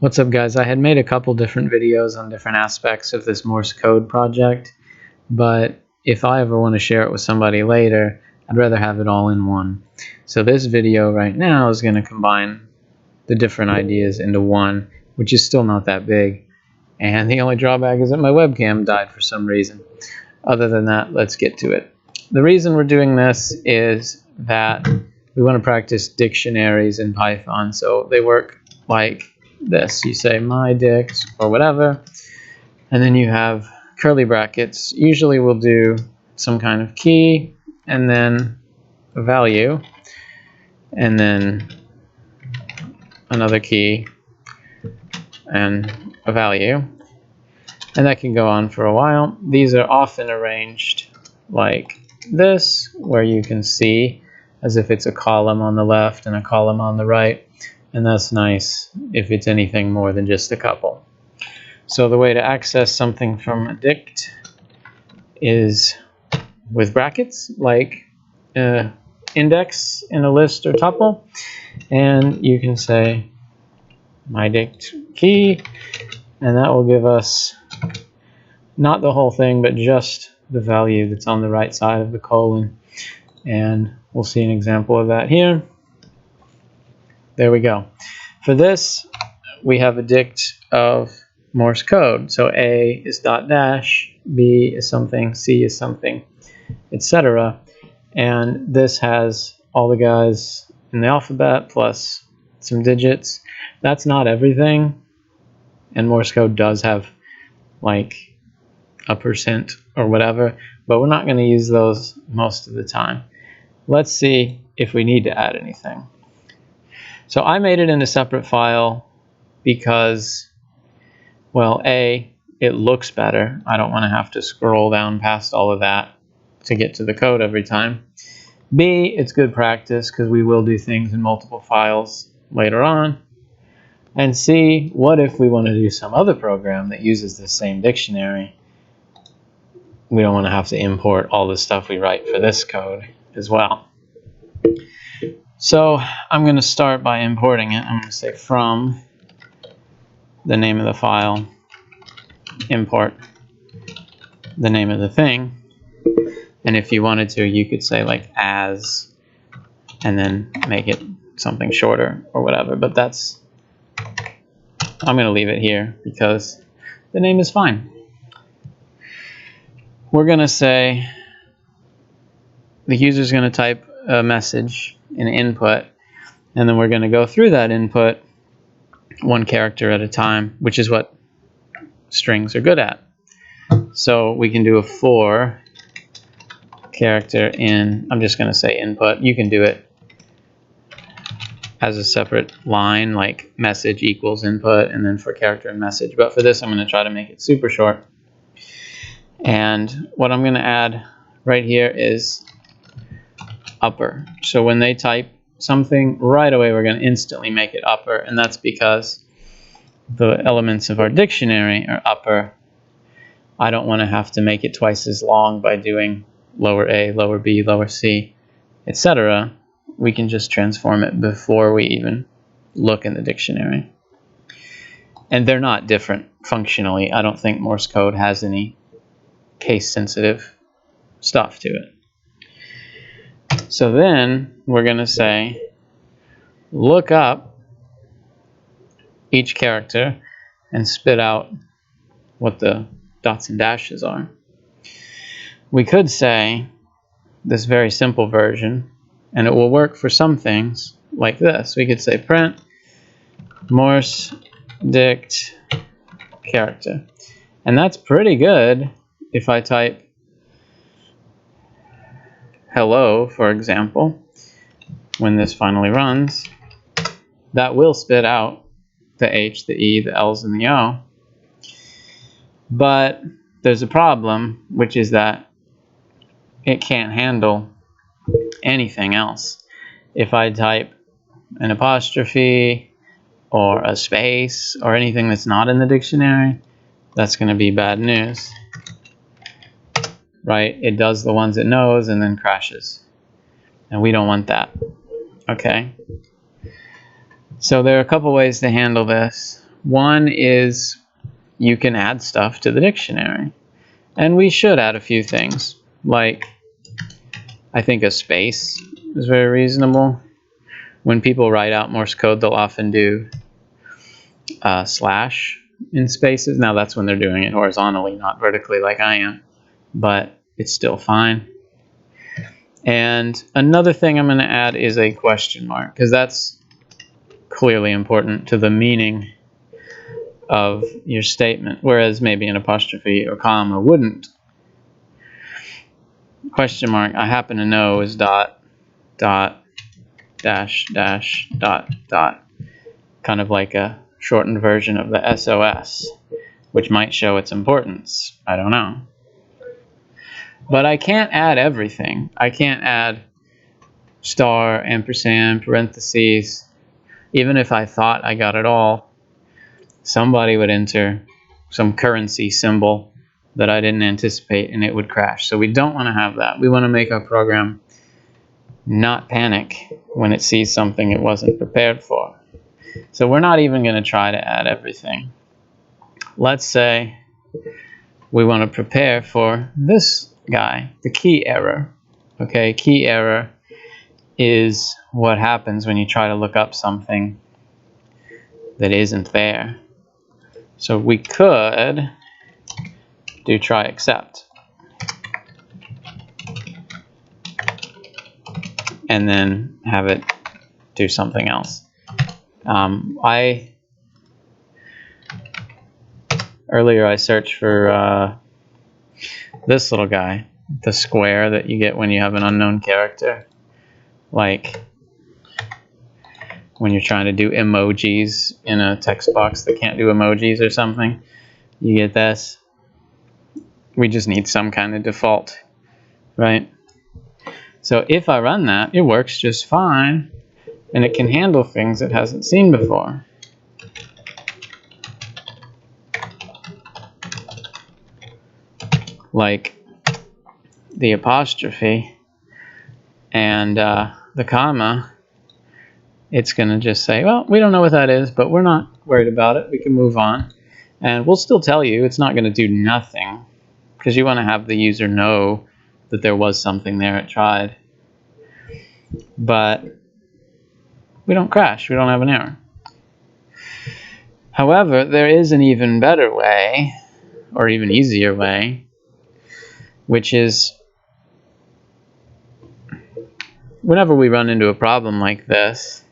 What's up, guys? I had made a couple different videos on different aspects of this Morse code project, but if I ever want to share it with somebody later, I'd rather have it all in one. So this video right now is going to combine the different ideas into one, which is still not that big. And the only drawback is that my webcam died for some reason. Other than that, let's get to it. The reason we're doing this is that we want to practice dictionaries in Python. So they work like this. You say my dict or whatever, and then you have curly brackets. Usually we'll do some kind of key and then a value and then another key and a value, and that can go on for a while. These are often arranged like this, where you can see as if it's a column on the left and a column on the right, and that's nice if it's anything more than just a couple. So the way to access something from a dict is with brackets, like index in a list or tuple, and you can say my dict key, and that will give us not the whole thing, but just the value that's on the right side of the colon. And we'll see an example of that here. There we go. For this, we have a dict of Morse code. So A is dot dash, B is something, C is something, etc. And this has all the guys in the alphabet plus some digits. That's not everything. And Morse code does have like a % or whatever, but we're not going to use those most of the time. Let's see if we need to add anything. So I made it in a separate file because, well, A, it looks better. I don't want to have to scroll down past all of that to get to the code every time. B, it's good practice because we will do things in multiple files later on. And C, what if we want to do some other program that uses the same dictionary? We don't want to have to import all the stuff we write for this code as well. So I'm going to start by importing it. I'm going to say from the name of the file, import the name of the thing. And if you wanted to, you could say like as, and then make it something shorter or whatever. But I'm going to leave it here because the name is fine. We're going to say the user is going to type a message in input, and then we're going to go through that input one character at a time, which is what strings are good at. So we can do a for character in, I'm just going to say input. You can do it as a separate line, like message equals input, and then for character and message. But for this, I'm going to try to make it super short. And what I'm going to add right here is upper. So when they type something, right away we're going to instantly make it upper, and that's because the elements of our dictionary are upper. I don't want to have to make it twice as long by doing lower a, lower b, lower c, etc. We can just transform it before we even look in the dictionary. And they're not different functionally. I don't think Morse code has any case-sensitive stuff to it. So then we're going to say look up each character and spit out what the dots and dashes are. We could say this very simple version, and it will work for some things like this. We could say print Morse dict character, and that's pretty good. If I type hello, for example, when this finally runs, that will spit out the H, the E, the L's, and the O. But there's a problem, which is that it can't handle anything else. If I type an apostrophe or a space or anything that's not in the dictionary, that's going to be bad news. Right? It does the ones it knows and then crashes. And we don't want that. Okay? So there are a couple ways to handle this. One is you can add stuff to the dictionary. And we should add a few things, like I think a space is very reasonable. When people write out Morse code, they'll often do slash in spaces. Now that's when they're doing it horizontally, not vertically like I am, but it's still fine. And another thing I'm going to add is a question mark, because that's clearly important to the meaning of your statement, whereas maybe an apostrophe or comma wouldn't. Question mark, I happen to know, is dot, dot, dash, dash, dot, dot. Kind of like a shortened version of the SOS, which might show its importance. I don't know. But I can't add everything. I can't add star, ampersand, parentheses. Even if I thought I got it all, somebody would enter some currency symbol that I didn't anticipate and it would crash. So we don't want to have that. We want to make our program not panic when it sees something it wasn't prepared for. So we're not even going to try to add everything. Let's say we want to prepare for this guy, the key error. Okay, key error is what happens when you try to look up something that isn't there. So we could do try except, and then have it do something else. Earlier I searched for this little guy, the square that you get when you have an unknown character, like when you're trying to do emojis in a text box that can't do emojis or something. You get this. We just need some kind of default, right? So if I run that, it works just fine, and it can handle things it hasn't seen before. Like the apostrophe and the comma. It's going to just say, well, we don't know what that is, but we're not worried about it. We can move on. And we'll still tell you it's not going to do nothing, because you want to have the user know that there was something there it tried. But we don't crash. We don't have an error. However, there is an even better way, or even easier way, which is whenever we run into a problem like this,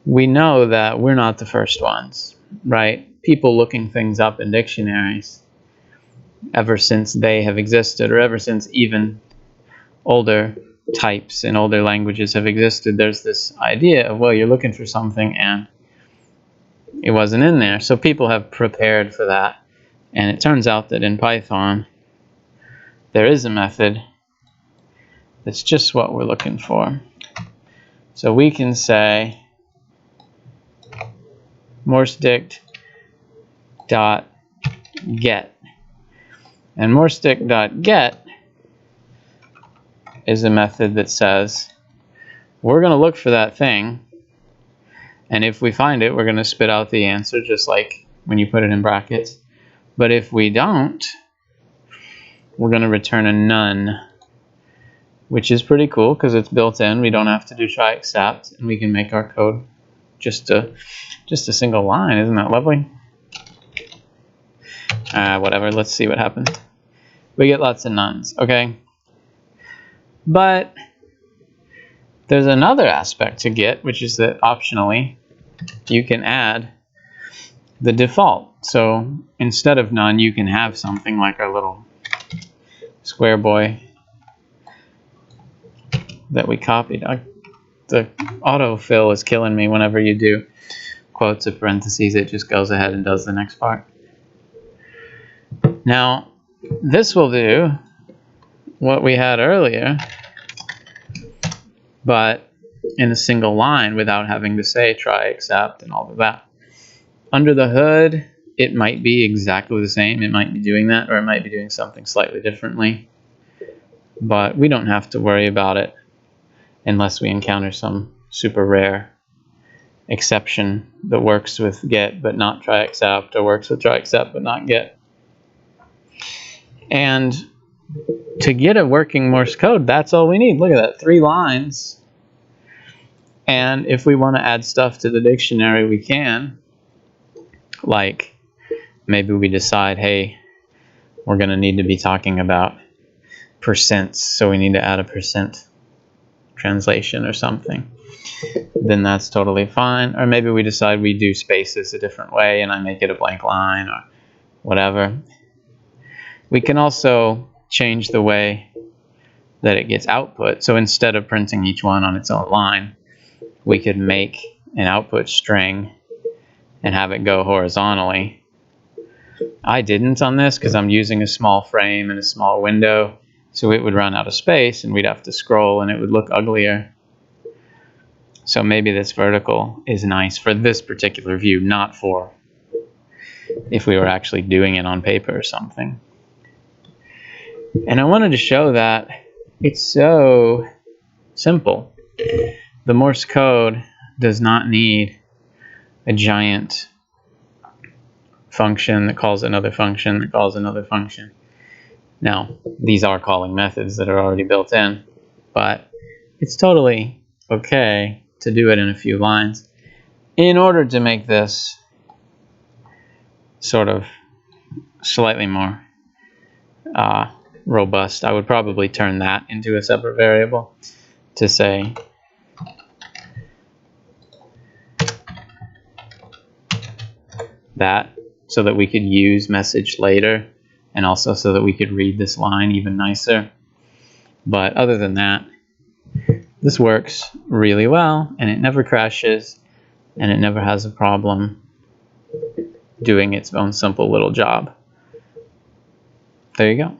we know that we're not the first ones, right? People looking things up in dictionaries, ever since they have existed, or ever since even older types in older languages have existed, there's this idea of, well, you're looking for something and it wasn't in there. So people have prepared for that. And it turns out that in Python, there is a method that's just what we're looking for. So we can say morsedict.get. And morsedict.get is a method that says, we're going to look for that thing, and if we find it, we're going to spit out the answer, just like when you put it in brackets. But if we don't, we're going to return a none, which is pretty cool because it's built in. We don't have to do try except, and we can make our code just a single line. Isn't that lovely? Whatever, let's see what happens. We get lots of nones, okay? But there's another aspect to get, which is that optionally you can add the default. So instead of none, you can have something like our little square boy that we copied. The autofill is killing me whenever you do quotes or parentheses. It just goes ahead and does the next part. Now, this will do what we had earlier, but in a single line without having to say try except and all of that. Under the hood, it might be exactly the same. It might be doing that, or it might be doing something slightly differently. But we don't have to worry about it unless we encounter some super rare exception that works with get but not try except, or works with try except but not get. And to get a working Morse code, that's all we need. Look at that, 3 lines. And if we want to add stuff to the dictionary, we can. Like, maybe we decide, hey, we're going to need to be talking about percents, so we need to add a percent translation or something. Then that's totally fine. Or maybe we decide we do spaces a different way and I make it a blank line or whatever. We can also change the way that it gets output. So instead of printing each one on its own line, we could make an output string and have it go horizontally. I didn't on this because I'm using a small frame and a small window, so it would run out of space and we'd have to scroll and it would look uglier. So maybe this vertical is nice for this particular view, not for if we were actually doing it on paper or something. And I wanted to show that it's so simple. The Morse code does not need a giant function that calls another function that calls another function. Now, these are calling methods that are already built in, but it's totally okay to do it in a few lines. In order to make this sort of slightly more robust, I would probably turn that into a separate variable to say that, so that we could use message later, and also so that we could read this line even nicer. But other than that, this works really well, and it never crashes, and it never has a problem doing its own simple little job. There you go.